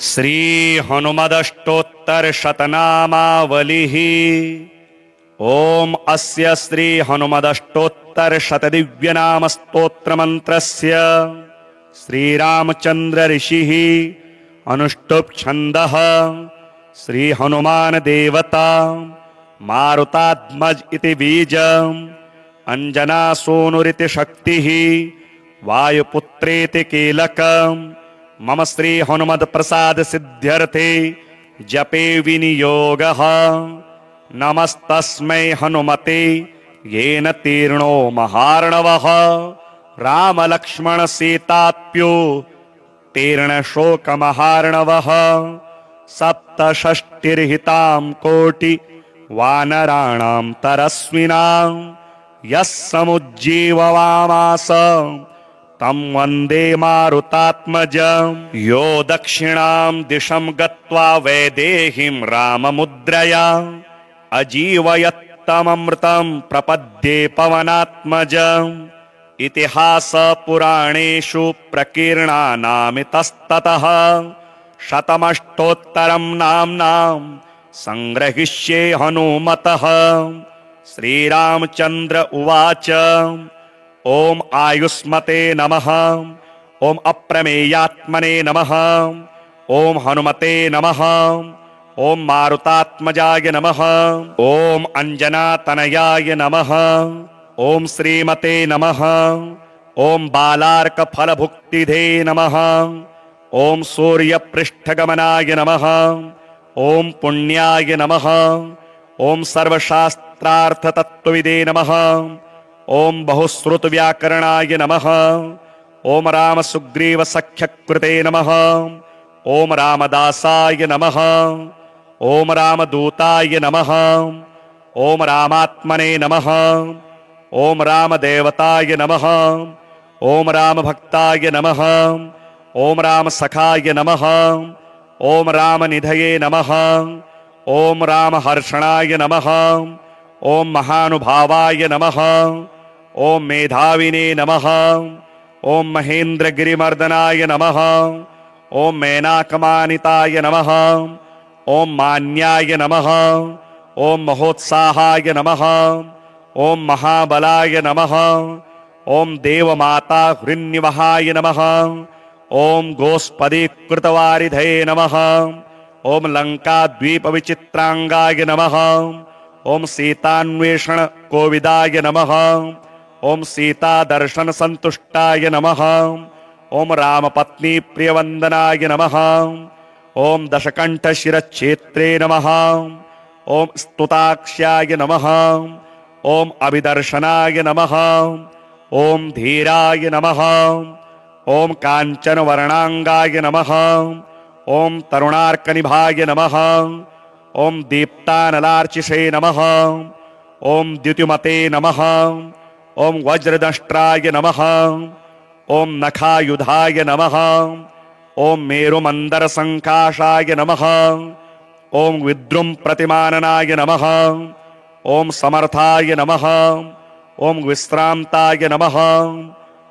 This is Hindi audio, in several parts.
श्री हनुमदष्टोत्तर शतनामावलिः। ओम अस्य श्री हनुमदष्टोत्तर शतदिव्यनाम स्तोत्र मंत्रस्य श्रीरामचंद्र ऋषिः अनुष्टुप् छन्दः श्री हनुमान देवता मारुतात्मज इति बीजम् अंजना सोनुरिति शक्तिः वायुपुत्रेति कीलकम् मम श्री हनुमद प्रसाद सिद्ध्यर्थे जपे विनियोगः। नमस्तस्मै हनुमते येन तीर्णो महार्णवः राम लक्ष्मण सीताप्यो तीर्ण शोक महार्णवः। सप्तषष्टिर्हितां कोटि वानराणां तरस्विनां यः समुज्जीववामास तं वन्दे मारुतात्मजम्। यो दक्षिणां दिशं गत्वा वैदेहीं राममुद्रया अजीवयत्तममृतं प्रपद्ये पवनात्मजम्। इतिहास पुराणेषु प्रकीर्णानामितस्ततः शतमष्टोत्तरं नाम्नां संग्रहिष्ये हनुमतः। श्रीरामचंद्र उवाच ओम आयुष्मते नमः। ओम अप्रमेयात्मने नमः। ओम हनुमते नमः। ओम मारुतात्मजाय नमः। ओम अंजनातनयाय नमः। ओम श्रीमते नमः। ओम बालार्क फलभुक्तिधे नमः। ओम सूर्यपृष्ठगमनाय नमः। ओम पुण्याय नमः। ओम सर्वशास्त्रार्थ तत्त्वविदे नमः। ओम बहुश्रुत व्याकरणाय नमः। ओम राम सुग्रीव सख्यकृते नमः। ओम रामदासाय नमः। ओम रामदूताय नमः। ओम रामात्मने नमः। ओम रामदेवताय नमः। ओम रामभक्ताय नमः। ओम रामसखाय नमः। ओम रामनिधये नमः। ओम रामहर्षणाय नमः। ओम महानुभावाय नमः। ओम मेधाविने नमः। ओम महेन्द्रगिरिमर्दनाय नमः। ओम मेनाकमानिताय नमः। ओम मान्याय नमः। ओम महोत्साहाय नमः। ओम महाबलाय नमः। ओम देवमाता हृन्निवहाय नमः। ओम गोस्पदीकृतवारिधये नमः। ओम लंकाद्वीपविचित्रांगाय नमः। ओम सीतान्वेषण कोविदाय नमः। ओम सीता दर्शन संतुष्टाय नमः। ओम रामपत्नी प्रियवंदनाय नमः। ओम दशकंठ शिरच्छेत्रे नमः। ओम स्तुताक्ष्याय नमः। ओम अभिदर्शनाय नमः। ओम धीराय नमः। ओम कांचन वर्णांगाय नमः। ओम तरुणार्कनिभाय नमः। ओम दीप्तानलार्चिषे नमः। ओम द्युतिमते नमः। ओम वज्रदष्ट्राय नमः। ओम नखायुधाय नमः। ओम मेरुमंदर संकाशाय नमः। ओम विद्रुम प्रतिमाननाय नमः। ओम समर्थाय नमः। ओम विश्रांताय नमः।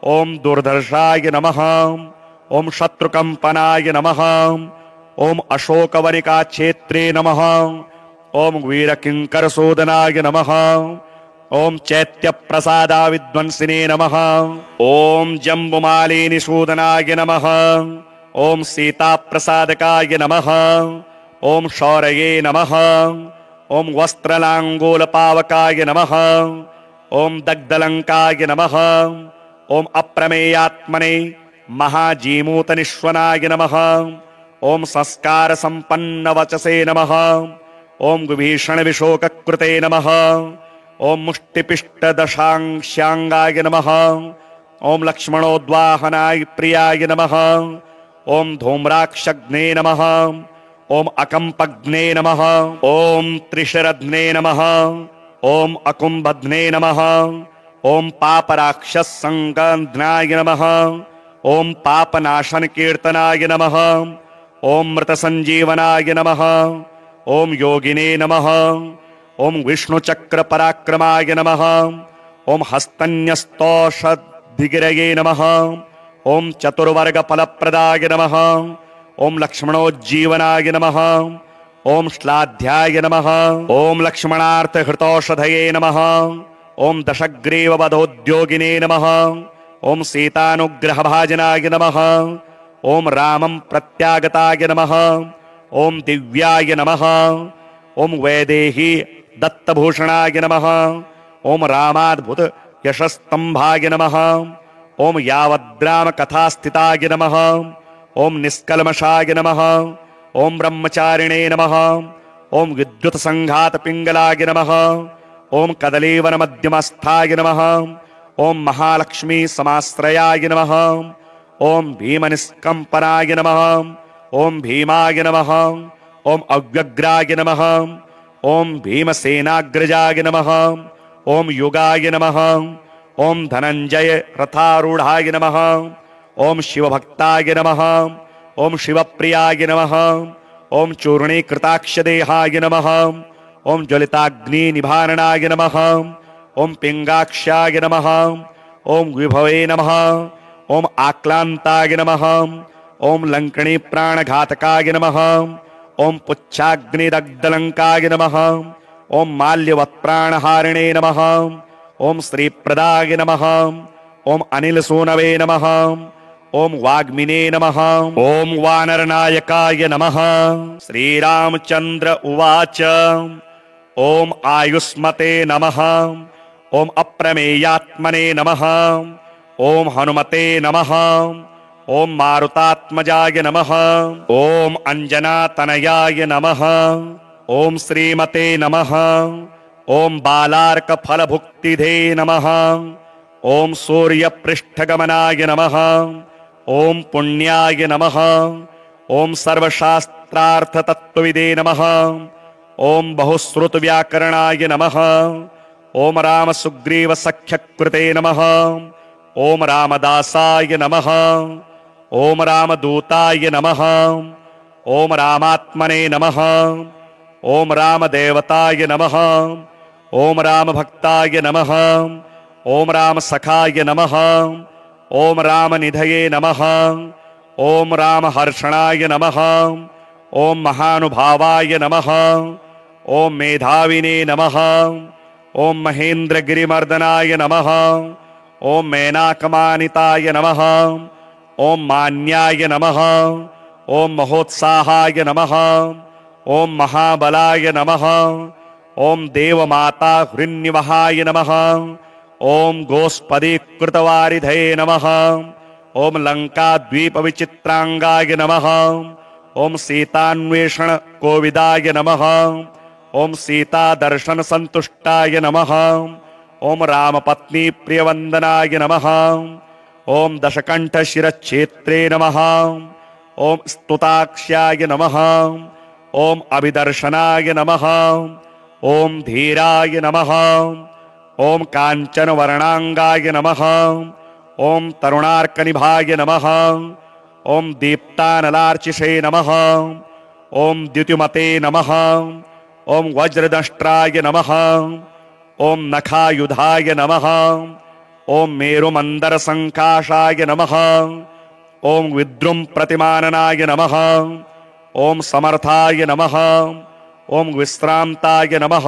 ओम दुर्धर्षाय नमः। ओम शत्रुकंपनाय नमः। ओम अशोकवनिका क्षेत्रे नमः। ओम वीरकिंकरशोदनाय नमः। ओम चैत्यप्रसादा विद्वंसिने नमः। ओम जम्बुमालिनिशोदनाय नमः। ओम सीताप्रसादकाय नमः। ओम शौरये नमः। ओम वस्त्रलांगोलपावकाय नमः। ओम दग्धलंकाय नमः। ओम अप्रमेयात्मने महाजीमूतनिश्वनाय नमः। ओम संस्कार संपन्न वचसे नमः। ओम विभीषण विशोककृते नमः। ओम मुष्टिपिष्ट दशांशांगाय नमः। ओम लक्ष्मणोद्वाहनाय प्रियाय नमः। ओम धूम्राक्षग्ने नमः। ओम अकंपग्ने नमः। ओम त्रिशरध्ने नमः। ओम अकुंभध्ने नमः। ओम पापराक्षस संगंधनाय नमः। ओम पापनाशन कीर्तनाय नमः। ओम मृत संजीवनाय नमः। ओम योगिने नमः। ओम विष्णुचक्र पराक्रमाय नमः। ओम हस्तन्यस्तौषधिगिरये नमः। ओम चतुर्वर्ग फलप्रदाय नमः। ओम लक्ष्मणोज्जीवनाय नमः। ओम श्लाध्याय नमः। ओम लक्ष्मणार्थ हृतौषधये नमः। ओम दशग्रीव वधोद्योगिने नमः। ओम सीतानुग्रहभाजनाय नमः। ओम रामं प्रत्यागताय नमः। ओम दिव्याय नमः। ओम वैदेही दत्तभूषणाय नमः। ओम रामाद्भुत यशस्तंभाय नमः। ओम यावद्राम कथास्थिताय नमः। ओम निष्कल्मषाय नमः। ओम ब्रह्मचारिणे नमः। ओम विद्युत संघात पिंगलाय नमः। ओम कदलीवन मध्यमस्थाय नमः। ओम महालक्ष्मी समाश्रयाय नमः। ओम भीमनिष्कंपनाय नमः। ओम भीमाय नमः। ओम अव्यग्राय नमः। ओम भीमसेनाग्रजाय नमः। ओम युगाय नमः। ओम धनंजय रथारूढ़ाय नमः। ओम शिवभक्ताय नमः। ओम शिवप्रियाय नमः। ओम चूर्णीकृताक्षदेहाय नमः। ओम ज्वलिताग्निनिभारणाय नमः। ओम पिंगाक्षाय नमः। ओम विभवे नमः। ओम आक्लांताय नमः। ओम लंकणी प्राणघातकाय नमः। ओम पुच्छाग्निदग्धलंकाय नमः। ओम माल्यवत्प्राणहारिणे नमः। ओम श्रीप्रदाय नमः। ओम अनिलसूनवे नमः। ओम वाग्मिने नमः। ओम वानरनायकाय नमः। श्रीरामचंद्र उवाच ओम आयुष्मते नमः। ओम अप्रमेयात्मने नमः। ओम हनुमते नमः। ओम मारुतात्मजाय नमः। ओम अंजनातनयाय नमः। ओम श्रीमते नमः। ओम बालार्क फलभुक्तिधे नमः। ओम सूर्यपृष्ठगमनाय नमः। ओम पुण्याय नमः। ओम सर्वशास्त्रार्थतत्त्वविदे नमः। ओम बहुश्रुतव्याकरणाय नमः। ओम रामसुग्रीवसख्यकृते नमः। ओम रामदासाय नमः। ओम रामदूताय नमः। ओम रामात्मने नमः। ओम रामदेवताय नमः। ओम रामभक्ताय नमः। ओम रामसखाय नमः। ओम रामनिधये नमः। ओम रामहर्षणाय नमः। ओम महानुभावाय नमः। ओम मेधाविने नमः। ओम महेन्द्रगिरिमर्दनाय नमः। ओम मैनाकमानिताय नमः। ओम मान्याय नमः। ओम महोत्साहाय नमः। ओम महाबलाय नमः। ओम देवमाता हृन्निवहाय नमः। ओम गोस्पदीकृतवारिधये नमः। ओम लंकाद्वीपविचित्रांगाय नमः। ओम सीतान्वेषण कोविदाय नमः। ओम सीता दर्शन संतुष्टाय नमः। ओम रामपत्नी प्रियवंदनाय नमः। ओम दशकंठ शिरच्छेत्रे नमः। ओम स्तुताक्ष्याय नमः। ओम अभिदर्शनाय नमः। ओम धीराय नमः। ओम कांचन वर्णांगाय नमः। ओम तरुणार्कनिभाय नमः। ओम दीप्तानलार्चिषे नमः। ओम द्युतिमते नमः। ओम वज्रदष्ट्राय नमः। ओम नखायुधाय नमः। ओम मेरुमंदर संकाशाय नमः। ओम विद्रुम प्रतिमाननाय नमः। ओम समर्थाय नमः। ओम विश्रांताय नमः।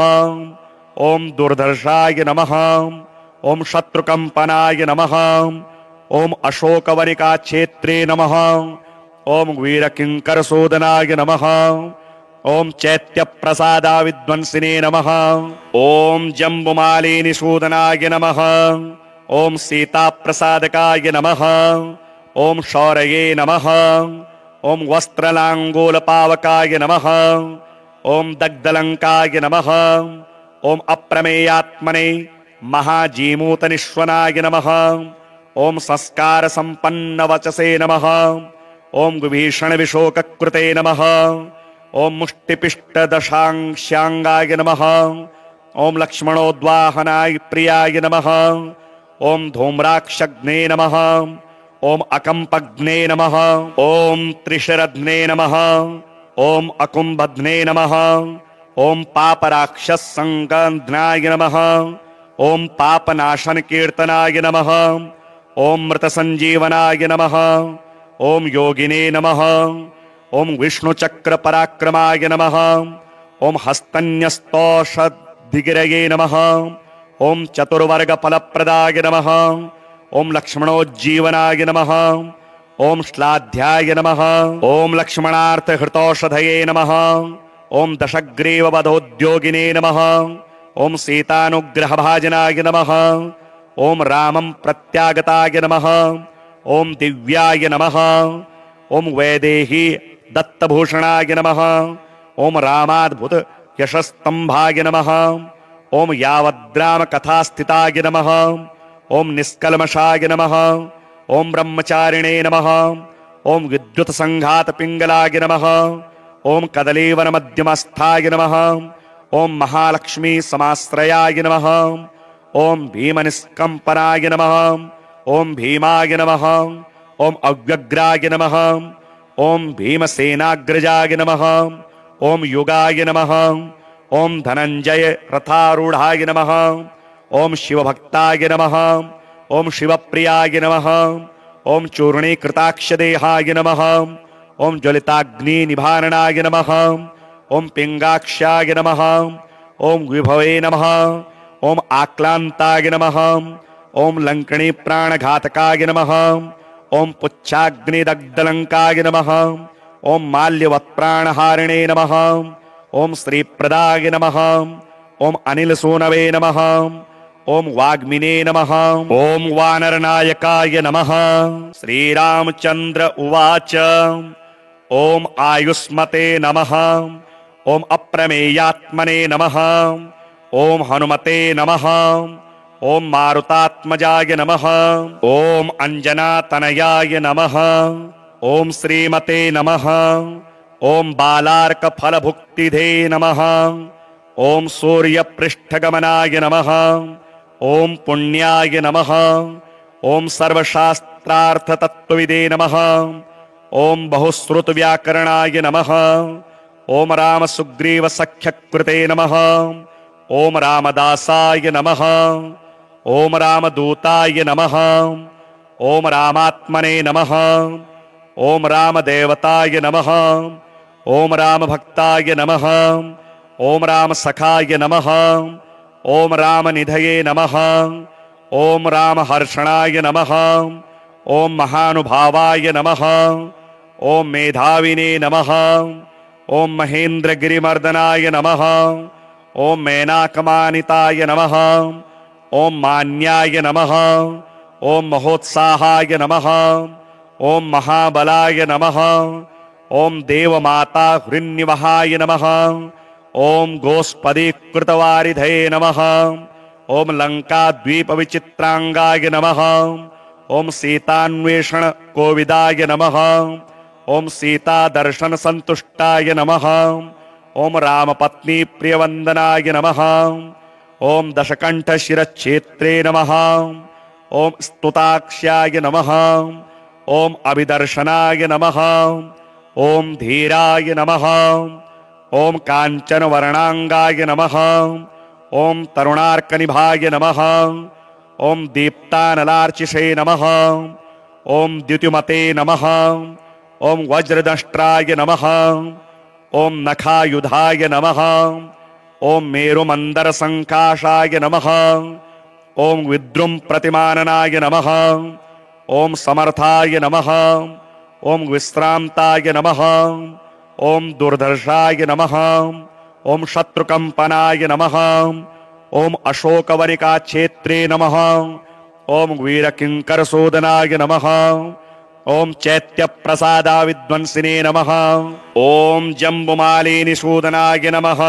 ओम दुर्धर्षाय नमः। ओम शत्रुकंपनाय नमः। ओम अशोकवनिका क्षेत्रे नमः। ओम वीरकिंकरसूदनाय नमः। ओम चैत्यप्रसादा विद्वंसिने नमः। ओम जम्बुमालिनिसूदनाय नमः। ओम सीताप्रसादकाय नमः। ओम शौरये नमः। ओम वस्त्रलांगूलपावकाय नमः। ओम दग्धलंकाय नमः। ओम अप्रमेयात्मने महाजीमूतनिश्वनाय नमः। ओम संस्कार संपन्न वचसे नमः। ओम विभीषण विशोककृते नमः। ओम मुष्टिपिष्ट दशांश्यांगाय नमः। ओम लक्ष्मणोद्वाहनाय प्रियाय नमः। ओम धूम्राक्षग्ने नमः। ओम अकंपग्ने नमः। ओम त्रिशरध्ने नमः। ओम अकुंभध्ने नमः। ओम पापराक्षस संगंधनाय नमः। ओम पापनाशन कीर्तनाय नमः। ओम मृत संजीवनाय नमः। ओम योगिने नमः। ಓಂ ವಿಷ್ಣುಚಕ್ರ ಪರಾಕ್ರಮಾಯ ನಮಃ. ಓಂ ಹಸ್ತನ್ಯಸ್ತೋಷಧಿಗಿರಯೇ ನಮಃ. ಓಂ ಚತುರ್ವರ್ಗ ಫಲಪ್ರದಾಯ ನಮಃ. ಓಂ ಲಕ್ಷ್ಮಣೋಜ್ಜೀವನಾಯ ನಮಃ. ಓಂ ಶ್ಲಾಧ್ಯಾಯ ನಮಃ. ಓಂ ಲಕ್ಷ್ಮಣಾರ್ಥ ಹೃತೌಷಧಯೇ ನಮಃ. ಓಂ ದಶಗ್ರೀವ ವಧೋದ್ಯೋಗಿನೇ ನಮಃ. ಓಂ ಸೀತಾನುಗ್ರಹ ಭಾಜನಾಯ ನಮಃ. ಓಂ ರಾಮಂ ಪ್ರತ್ಯಾಗತಾಯ ನಮಃ. ಓಂ ದಿವ್ಯಾಯ ನಮಃ. ಓಂ ವೈದೇಹಿ ದತ್ತಭೂಷಣಾಯ ನಮಃ. ಓಂ ರಾಮಾದ್ಭುತ ಯಶಸ್ತಂಭಾಯ ನಮಃ. ಓಂ ಯಾವದ್ರಾಮ ಕಥಾಸ್ಥಿತಾಯ ನಮಃ. ಓಂ ನಿಷ್ಕಲ್ಮಷಾಯ ನಮಃ. ಓಂ ಬ್ರಹ್ಮಚಾರಿಣೇ ನಮಃ. ಓಂ ವಿದ್ಯುತ್ ಸಂಘಾತ ಪಿಂಗಲಾಯ ನಮಃ. ಓಂ ಕದಲೀವನ ಮಧ್ಯಮಸ್ಥಾಯ ನಮಃ. ಓಂ ಮಹಾಲಕ್ಷ್ಮೀ ಸಮಾಶ್ರಯಾಯ ನಮಃ. ಓಂ ಭೀಮನಿಷ್ಕಂಪನಾಯ ನಮಃ. ಓಂ ಭೀಮಾಯ ನಮಃ. ಓಂ ಅವ್ಯಗ್ರಾಯ ನಮಃ. ಓಂ ಭೀಮಸೇನಾಗ್ರಜಾಯ ನಮಃ. ಓಂ ಯುಗಾಯ ನಮಃ. ಓಂ ಧನಂಜಯ ರಥಾರೂಢಾಯ ನಮಃ. ಓಂ ಶಿವಭಕ್ತಾಯ ನಮಃ. ಓಂ ಶಿವಪ್ರಿಯಾಯ ನಮಃ. ಓಂ ಚೂರ್ಣೀಕೃತಾಕ್ಷದೇಹಾಯ ನಮಃ. ಓಂ ಜ್ವಲಿತಾಗ್ನಿ ನಿಭಾರಣಾಯ ನಮಃ. ಓಂ ಪಿಂಗಾಕ್ಷಾಯ ನಮಃ. ಓಂ ವಿಭವೇ ನಮಃ. ಓಂ ಆಕ್ಲಾಂತಾಯ ನಮಃ. ಓಂ ಲಂಕಣಿ ಪ್ರಾಣಘಾತಕಾಯ ನಮಃ. ಓಂ ಪುಚ್ಛಾಗ್ನಿದಗ್ಧಲಂಕಾಯ ನಮಃ. ಓಂ ಮಾಲ್ಯವತ್ಪ್ರಾಣಹಾರಿಣೇ ನಮಃ. ಓಂ ಶ್ರೀಪ್ರದಾಯ ನಮಃ. ಓಂ ಅನಿಲಸೂನವೇ ನಮಃ. ಓಂ ವಾಗ್ಮಿನೇ ನಮಃ. ಓಂ ವಾನರನಾಯಕಾಯ ನಮಃ. ಶ್ರೀರಾಮಚಂದ್ರ ಉವಾಚ. ಓಂ ಆಯುಷ್ಮತೆ ನಮಃ. ಓಂ ಅಪ್ರಮೇಯಾತ್ಮನೇ ನಮಃ. ಓಂ ಹನುಮತೆ ನಮಃ. ಓಂ ಮಾರುತಾತ್ಮಜಾಯ ನಮಃ. ಓಂ ಅಂಜನಾತನಯಾಯ ನಮಃ. ಓಂ ಶ್ರೀಮತೆ ನಮಃ. ಓಂ ಬಾಲಾರ್ಕ ಫಲಭುಕ್ತಿಧೇ ನಮಃ. ಓಂ ಸೂರ್ಯಪೃಷ್ಠಗಮನಾಯ ನಮಃ. ಓಂ ಪುಣ್ಯಾಯ ನಮಃ. ಓಂ ಸರ್ವಶಾಸ್ತ್ರಾರ್ಥತತ್ವವಿದೇ ನಮಃ. ಓಂ ಬಹುಶ್ರುತವ್ಯಾಕರಣಾಯ ನಮಃ. ಓಂ ರಾಮಸುಗ್ರೀವ ಸಖ್ಯಕೃತೆ ನಮಃ. ಓಂ ರಾಮದಾಸಾಯ ನಮಃ. ಓಂ ರಾಮದೂತಾಯ ನಮಃ. ಓಂ ರಾಮಾತ್ಮನೇ ನಮಃ. ಓಂ ರಾಮದೇವತಾಯ ನಮಃ. ಓಂ ರಾಮಭಕ್ತಾಯ ನಮಃ. ಓಂ ರಾಮಸಖಾಯ ನಮಃ. ಓಂ ರಾಮನಿಧಯೇ ನಮಃ. ಓಂ ರಾಮಹರ್ಷಣಾಯ ನಮಃ. ಓಂ ಮಹಾನುಭಾವಾಯ ನಮಃ. ಓಂ ಮೇಧಾವಿನೇ ನಮಃ. ಓಂ ಮಹೇಂದ್ರಗಿರಿಮರ್ದನಾಯ ನಮಃ. ಓಂ ಮೇನಾಕಮಾನಿತಾಯ ನಮಃ. ಓಂ ಮಾನ್ಯಾಯ ನಮಃ. ಓಂ ಮಹೋತ್ಸಾಹಾಯ ನಮಃ. ಓಂ ಮಹಾಬಲಾಯ ನಮಃ. ಓಂ ದೇವಮಾತಾ ಹೃನ್ನಿವಹಾಯ ನಮಃ. ಓಂ ಗೋಸ್ಪದೀಕೃತವಾರಿಧೇ ನಮಃ. ಓಂ ಲಂಕಾದ್ವೀಪವಿಚಿತ್ರಾಂಗಾಯ ನಮಃ. ಓಂ ಸೀತಾನ್ವೇಷಣ ಕೋವಿದಾಯ ನಮಃ. ಓಂ ಸೀತಾದರ್ಶನ ಸಂತುಷ್ಟಾಯ ನಮಃ. ಓಂ ರಾಮಪತ್ನಿ ಪ್ರಿಯವಂದನಾಯ ನಮಃ. ಓಂ ದಶಕಂಠ ಶಿರಚ್ಛೇತ್ರೇ ನಮಃ. ಓಂ ಸ್ತುತಾಕ್ಷ್ಯಾಯ ನಮಃ. ಓಂ ಅಭಿದರ್ಶನಾಯ ನಮಃ. ಓಂ ಧೀರಾಯ ನಮಃ. ಓಂ ಕಾಂಚನವರ್ಣಾಂಗಾಯ ನಮಃ. ಓಂ ತರುಣಾರ್ಕನಿಭಾಯ ನಮಃ. ಓಂ ದೀಪ್ತಾನಲಾರ್ಚಿಷೇ ನಮಃ. ಓಂ ದ್ಯುತಿಮತೆ ನಮಃ. ಓಂ ವಜ್ರದಷ್ಟ್ರಾಯ ನಮಃ. ಓಂ ನಖಾಯುಧಾಯ ನಮಃ. ಓಂ ಮೇರುಮಂದರ ಸಂಕಾಶಾಯ ನಮಃ. ಓಂ ವಿದ್ರುಂ ಪ್ರತಿಮಾನನಾಯ ನಮಃ. ಓಂ ಸಮರ್ಥಾಯ ನಮಃ. ಓಂ ವಿಶ್ರಾಂತಾಯ ನಮಃ. ಓಂ ದುರ್ಧರ್ಷಾಯ ನಮಃ. ಓಂ ಶತ್ರುಕಂಪನಾಯ ನಮಃ. ಓಂ ಅಶೋಕವನಿಕಾಕ್ಷೇತ್ರೇ ನಮಃ. ಓಂ ವೀರಕಿಂಕರಸೂದನಾಯ ನಮಃ. ಓಂ ಚೈತ್ಯಪ್ರಸಾದ ವಿದ್ವಂಸಿನೇ ನಮಃ. ಓಂ ಜಂಬುಮಾಲಿನಿಸೂದನಾಯ ನಮಃ.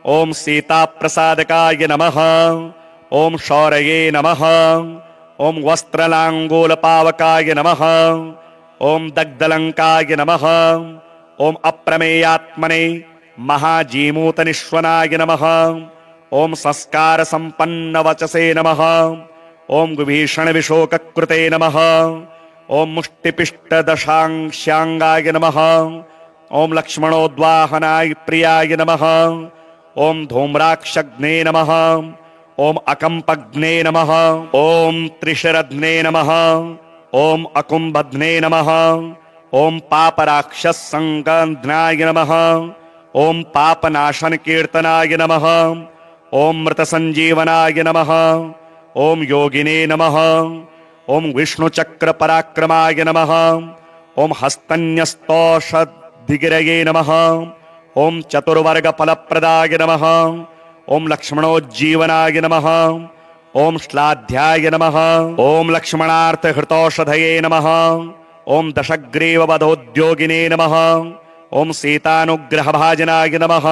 ಓಂ ಸೀತಾಪ್ರಸಾದಕಾಯ ನಮಃ. ಓಂ ಶೌರ್ಯೇ ನಮಃ. ಓಂ ವಸ್ತ್ರಲಾಂಗೋಲಪಾವಕಾಯ ನಮಃ. ಓಂ ದಗ್ಧಲಂಕಾಯ ನಮಃ. ಓಂ ಅಪ್ರಮೇಯಾತ್ಮನೇ ಮಹಾಜೀಮೂತನಿಶ್ವನಾಯ ನಮಃ. ಓಂ ಸಂಸ್ಕಾರ ಸಂಪನ್ನ ವಚಸೇ ನಮಃ. ಓಂ ವಿಭೀಷಣ ವಿಶೋಕಕೃತೆ ನಮಃ. ಓಂ ಮುಷ್ಟಿಪಿಷ್ಟದಶಾಂಗಾಯ ನಮಃ. ಓಂ ಲಕ್ಷ್ಮಣೋದ್ವಾಹನಾಯ ಪ್ರಿಯಾಯ ನಮಃ. ಓಂ ಧೂಮ್ರಾಕ್ಷಗ್ನೇ ನಮಃ. ಓಂ ಅಕಂಪಗ್ನೇ ನಮಃ. ಓಂ ತ್ರಿಶರಧ್ನೇ ನಮಃ. ಓಂ ಅಕುಂಭಧ್ನೇ ನಮಃ. ओम पापराक्षस संकंधनाय नमः। ओम पापनाशन कीर्तनाय नमः। ओम मृत संजीवनाय नमः। ओम योगिने नमः। ओम विष्णु चक्र पराक्रमाय नमः। ओम हस्तन्यस्तौषधिगिरये नमः। ओम चतुर्वर्ग फलप्रदाय नमः। ओम लक्ष्मणोज्जीवनाय नमः। ओम श्लाध्याय नमः। ओम लक्ष्मणार्थ हृतौषधये नमः। ओम दशग्रीव वधोद्योगिने नमः। ओम सीतानुग्रह भाजनाय नमः।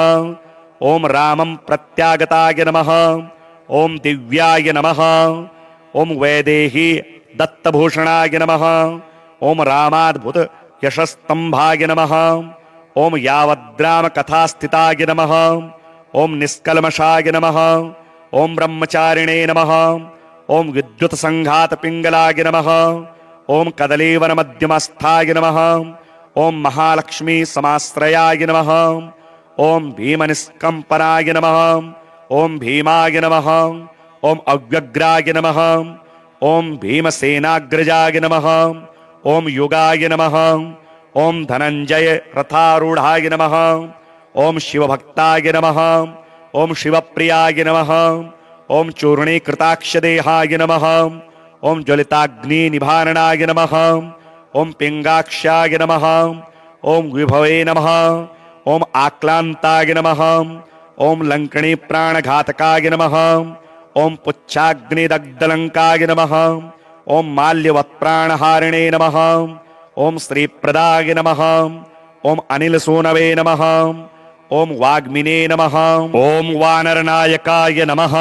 ओम रामं प्रत्यागताय नमः। ओम दिव्याय नमः। ओम वैदेही दत्तभूषणाय नमः। ओम रामाद्भुत यशस्तंभाय नमः। ओम यावद्राम कथास्थिताय नमः। ओम निष्कल्मषाय नमः। ओम ब्रह्मचारिणे नमः। ओम विद्युत संघात पिंगलाय नमः। ओम कदलीवन मध्यमस्थाय नमः। ओम महालक्ष्मी समाश्रयाय नमः। ओम भीमनिष्कंपनाय नमः। ओम भीमाय नमः। ओम अव्यग्राय नमः। ओम भीमसेनाग्रजाय नमः। ओम युगाय नमः। ओम धनंजय रथारूढ़ाय नमः। ओम शिवभक्ताय नमः। ओम शिवप्रियाय नमः। ओम चूर्णीकृताक्षदेहाय नमः। ओम ज्वलिताग्नि निवारणाय नमः। ओम पिंगाक्षाय नमः। ओम विभवे नमः। ओम आक्लांताय नमः। ओम लंकणी प्राणघातकाय नमः। ओम पुच्छाग्निदग्धलंकाय नमः। ओम माल्यवत्प्राणहारिणे नमः। ओम श्रीप्रदाय नमः। ओम अनिलसूनवे नमः। ओम वाग्मिने नमः। ओम वानरनायकाय नमः।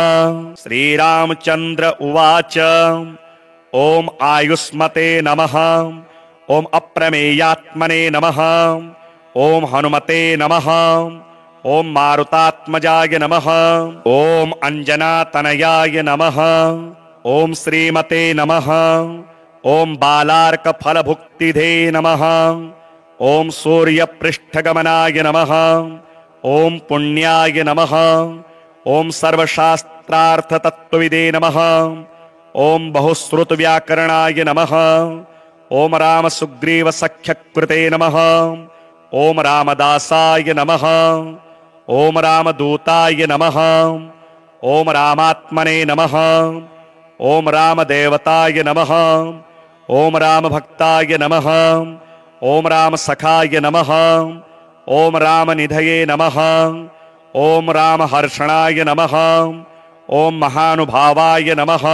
श्रीरामचंद्र उवाच ओम आयुष्मते नमः। ओम अप्रमेयात्मने नमः। ओम हनुमते नमः। ओम मारुतात्मजाय नमः। ओम अंजनातनयाय नमः। ओम श्रीमते नमः। ओम बालार्क फलभुक्तिधे नमः। ओम सूर्यपृष्ठगमनाय नमः। ओम पुण्याय नमः। ओम सर्वशास्त्रार्थतत्त्वविदे नमः। ओम बहुश्रुत व्याकरणाय नमः। ओम राम सुग्रीव सख्यकृते नमः। ओम रामदासाय नमः। ओम रामदूताय नमः। ओम रामात्मने नमः। ओम रामदेवताय नमः। ओम रामभक्ताय नमः। ओम रामसखाय नमः। ओम रामनिधये नमः। ओम रामहर्षणाय नमः। ओम महानुभावाय नमः।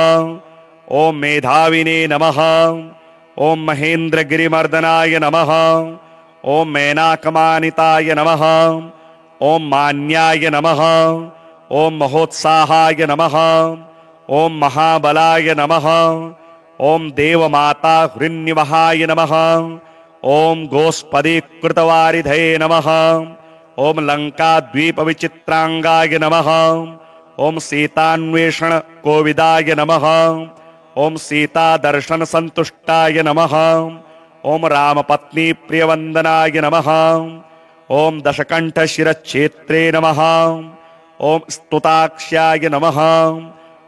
ओम मेधाविने नमः। ओम महेन्द्रगिरिमर्दनाय नमः। ओम मेनाकमानिताय नमः। ओम मान्याय नमः। ओम महोत्साहाय नमः। ओम महाबलाय नमः। ओम देवमाता हृन्निवहाय नमः। ओम गोस्पदीकृतवारिधये नमः। ओम लंकाद्वीपविचित्रांगाय नमः। ओम सीतान्वेषण कोविदाय नमः। ओम सीता दर्शन संतुष्टाय नमः। ओम रामपत्नी प्रियवंदनाय नमः। ओम दशकंठ शिरच्छेत्रे नमः। ओम स्तुताक्ष्याय नमः।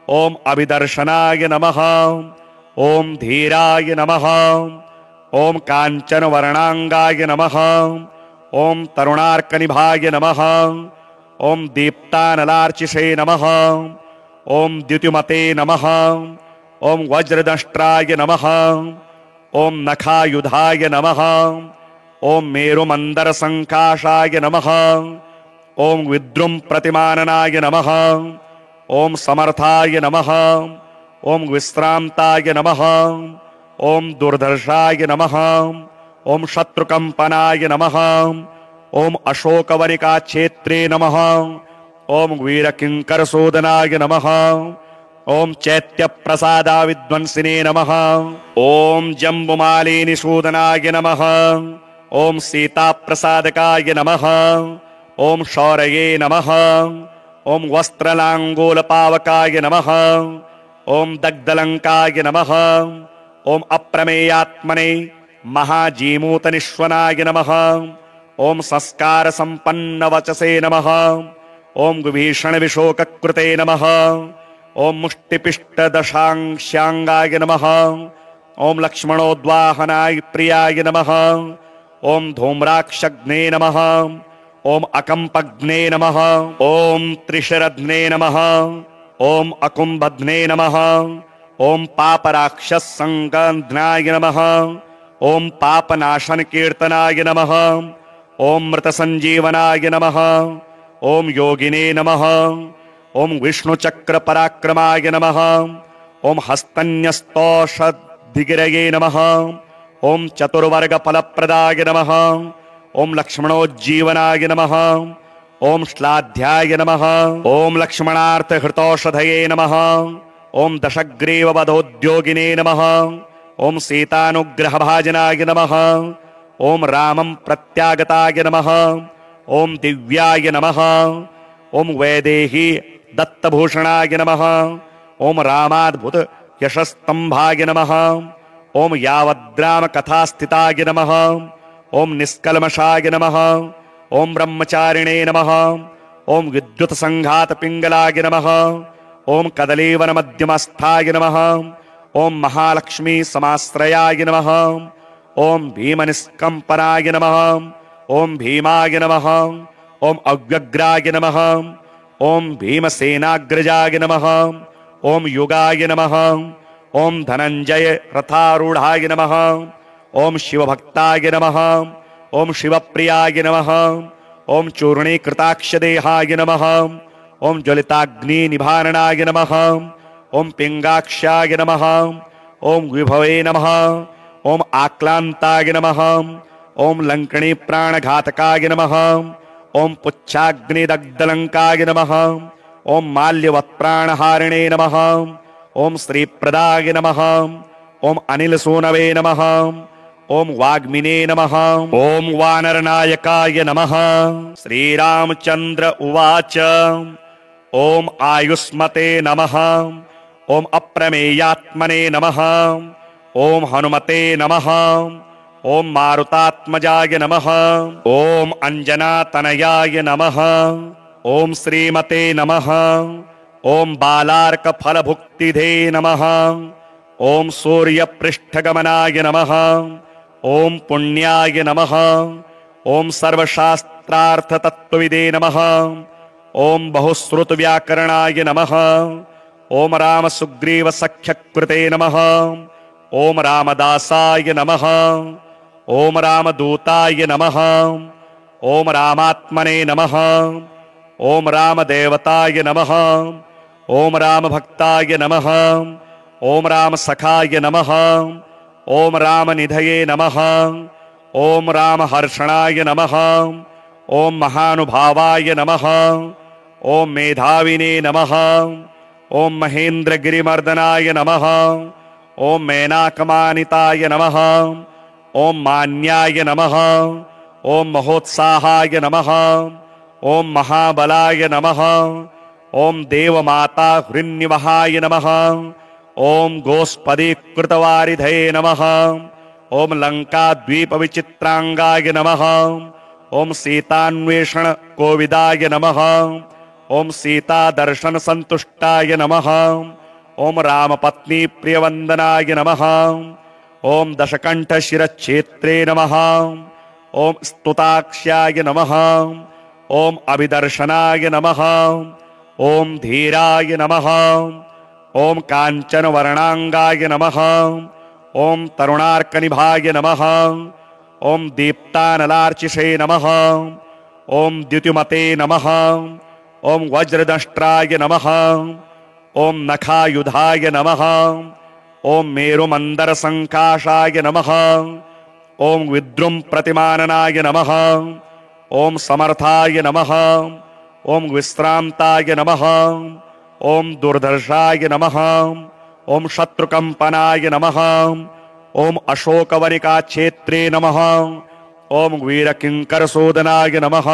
ओम अभिदर्शनाय नमः। ओम धीराय नमः। ओम कांचन वर्णांगाय नमः। ओम तरुणार्कनिभाय नमः। ओम दीप्तानलार्चिषे नमः। ओम द्युतिमते नमः। ओम वज्रदष्ट्राय नमः। ओम नखायुधाय नमः। ओम मेरुमंदर संकाशाय नमः। ओम विद्रुम प्रतिमाननाय नमः। ओम समर्थाय नमः। ओम विश्रांताय नमः। ओम दुर्धर्षाय नमः। ओम शत्रुकंपनाय नमः। ओम अशोकवनिका क्षेत्रे नमः। ओम वीरकिंकरसूदनाय नमः। ओम चैत्य प्रसादा विद्वंसिने नमः। ओम जम्बुमालिनी सूदनाय नमः। ओम सीता प्रसादकाय नमः। ओम शौरये नमः। ओम वस्त्रलांगूल पावकाय नमः। ओम दग्धलंकाय नमः। ओम अप्रमेयात्मने महाजीमूतनिश्वनाय नमः। ओम संस्कार संपन्न वचसे नमः। ओम विभीषण विशोककृते नमः। ओम मुष्टिपिष्ट दशांशांगाय नमः। ओम लक्ष्मणोद्वाहनाय प्रियाय नमः। ओम धूम्राक्षग्ने नमः। ओम अकंपग्ने नमः। ओम त्रिशरध्ने नमः। ओम अकुंभध्ने नमः। ओम पापराक्षस संगंधनाय नमः। ओम पापनाशन कीर्तनाय नमः। ओम मृत संजीवनाय नमः। ओम योगिने नमः। ओम विष्णु चक्र पराक्रमाय नमः। ओम हस्तन्यस्तौषधिगिरये नमः। ओम चतुर्वर्ग फलप्रदाय नमः। ओम लक्ष्मणोज्जीवनाय नमः। ओम श्लाध्याय नमः। ओम लक्ष्मणार्थ हृतौषधये नमः। ओम दशग्रीव वधोद्योगिने नमः। ओम सीतानुग्रह भाजनाय नमः। ओम रामं प्रत्यागताय नमः। ओम दिव्याय नमः। ओम वैदेही दत्तभूषणाय नमः। ओम रामाद्भुत यशस्तंभाय नमः। ओम यावद्राम कथास्थिताय नमः। ओम निष्कल्मषाय नमः। ओम ब्रह्मचारिणे नमः। ओम विद्युत संघात पिंगलाय नमः। ओम कदलीवन मध्यमस्थाय नमः। ओम महालक्ष्मी समाश्रयाय नमः। ओम भीमनिष्कंपनाय नमः। ओम भीमाय नमः। ओम अव्यग्राय नमः। ओम भीमसेनाग्रजाय नमः। ओम युगाय नमः। ओम धनंजय रथारूढ़ाय नमः। ओम शिवभक्ताय नमः। ओम शिवप्रियाय नमः। ओम चूर्णीकृताक्षदेहाय नमः। ओम ज्वलिताग्नि निभारणाय नमः। ओम पिंगाक्षाय नमः। ओम विभवे नमः। ओम आक्लांताय नमः। ओम लंकणी प्राणघातकाय नमः। ओम पुच्छाग्निदग्धलंकाय नमः। ओम माल्यवत्प्राणहारिणे नमः। ओम श्रीप्रदाय नमः। ओम अनिलसूनवे नमः। ओम वाग्मिने नमः। ओम वानरनायकाय नमः। श्रीरामचंद्र उवाच ओम आयुष्मते नमः। ओम अप्रमेयात्मने नमः। ओम हनुमते नमः। ओम मारुतात्मजाय नमः। ओम अंजनातनयाय नमः। ओम श्रीमते नमः। ओम बालार्क फलभुक्तिधे नमः। ओम सूर्यपृष्ठगमनाय नमः। ओम पुण्याय नमः। ओम सर्वशास्त्रार्थतत्त्वविदे नमः। ओम बहुश्रुतव्याकरणाय नमः। ओम राम सुग्रीव सख्यकृते नमः। ओम रामदासाय नमः। ओम रामदूताय नमः। ओम रामात्मने नमः। ओम रामदेवताय नमः। ओम रामभक्ताय नमः। ओम रामसखाय नमः। ओम रामनिधये नमः। ओम रामहर्षणाय नमः। ओम महानुभावाय नमः। ओम मेधाविने नमः। ओम महेन्द्रगिरिमर्दनाय नमः। ओम मेनाकमानिताय नमः। ओम मान्याय नमः। ओम महोत्साहाय नमः। ओम महाबलाय नमः। ओम देवमाता हृन्निवहाय नमः। ओम गोस्पदीकृतवारिधये नमः। ओम लंकाद्वीपविचित्रांगाय नमः। ओम सीतान्वेषण कोविदाय नमः। ओम सीतादर्शन संतुष्टाय नमः। ओम रामपत्नी प्रियवंदनाय नमः। ओम दशकंठ शिरच्छेत्रे नमः। ओम स्तुताक्ष्याय नमः। ओम अभिदर्शनाय नमः। ओम धीराय नमः। ओम कांचन वर्णांगाय नमः। ओम तरुणार्कनिभाय नमः। ओम दीप्तानलार्चिषे नमः। ओम द्युतिमते नमः। ओम वज्रदष्ट्राय नमः। ओम नखायुधाय नमः। ओम मेरुमंदर संकाशाय नमः। ओम विद्रुम प्रतिमाननाय नमः। ओम समर्थाय नमः। ओम विश्रांताय नमः। ओम दुर्धर्षाय नमः। ओम शत्रुकंपनाय नमः। ओम अशोकवनिका क्षेत्रे नमः। ओम वीरकिंकरसूदनाय नमः।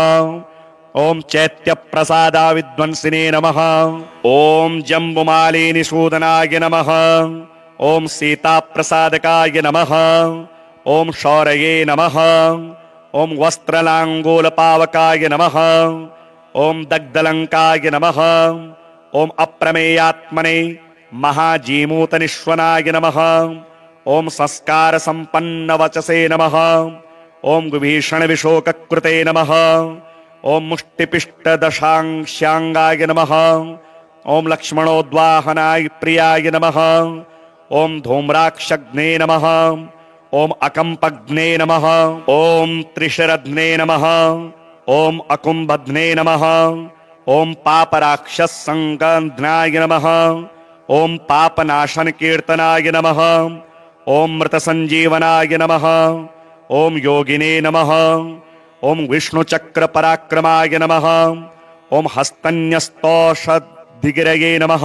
ओम चैत्यप्रसादा विद्वंसिने नमः। ओम जम्बुमालिनिसूदनाय नमः। ओम सीताप्रसादकाय नमः। ओम शौरये नमः। ओम वस्त्रलांगूलपावकाय नमः। ओम दग्धलंकाय नमः। ओम अप्रमेयात्मने महाजीमूतनिश्वनाय नमः। ओम संस्कार संपन्न वचसे नमः। ओम विभीषण विशोककृते नमः। ओम मुष्टिपिष्टदशांशांगाय नमः। ओम लक्ष्मणोद्वाहनाय प्रियाय नमः। ओम धूम्राक्षग्ने नमः। ओम अकंपग्ने नमः। ओम त्रिशरध्ने नमः। ओम अकुंभध्ने नमः। ओम पापराक्षसंगन्धनाय नमः। ओम पापनाशन कीर्तनाय नमः। ओम मृतसंजीवनाय नमः। ओम योगिने नमः। ओम विष्णुचक्र पराक्रमाय नमः। ओम हस्तन्यस्तौषधिगिरये नमः।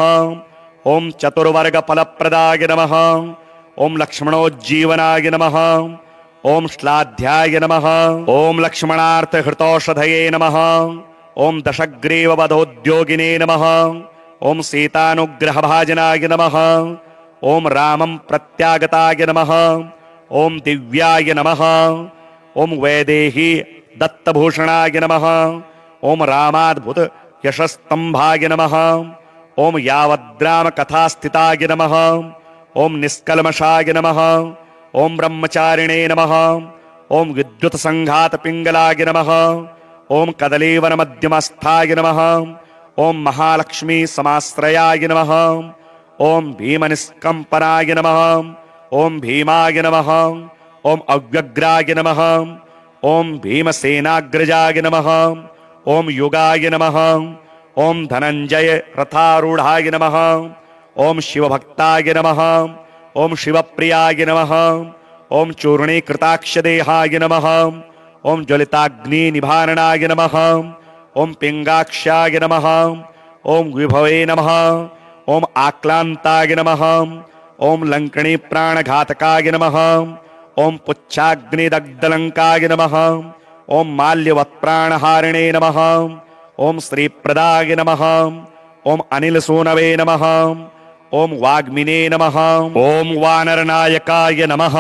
ओम चतुर्वर्ग फलप्रदाय नमः। ओम लक्ष्मणोज्जीवनाय नमः। ओम श्लाध्याय नमः। ओम लक्ष्मणार्थ हृतौषधये नमः। ओम दशग्रीव वधोद्योगिने नमः। ओम सीतानुग्रह भाजनाय नमः। ओम रामं प्रत्यागताय नमः। ओम दिव्याय नमः। ओम वैदेही दत्तभूषणाय नमः। ओम रामाद्भुत यशस्तंभाय नमः। ओम यावद्राम कथास्थिताय नमः। ओम निष्कल्मषाय नमः। ओम ब्रह्मचारिणे नमः। ओम विद्युत संघात पिंगलाय नमः। ओम कदलीवन मध्यमस्थाय नमः। ओम महालक्ष्मी समाश्रयाय नमः। ओम भीमनिष्कंपनाय नमः। ओम भीमाय नमः। ओम अव्यग्राय नमः। ओम भीमसेनाग्रजाय नमः। ओम युगाय नमः। ओम धनंजय रथारूढ़ाय नमः। ओम शिवभक्ताय नमः। ओम शिवप्रियाय नमः। ओम चूर्णीकृताक्षदेहाय नमः। ओम ज्वलिताग्नि निवारणाय नमः। ओम पिंगाक्षाय नमः। ओम विभवे नमः। ओम आक्लांताय नमः। ओम लंकणी प्राणघातकाय नमः। ओम पुच्छाग्निदग्धलंकाय नमः। ओम माल्यवत्प्राणहारिणे नमः। ओम श्रीप्रदाय नमः। ओम अनिलसूनवे नमः। ओम वाग्मिने नमः। ओम वानरनायकाय नमः।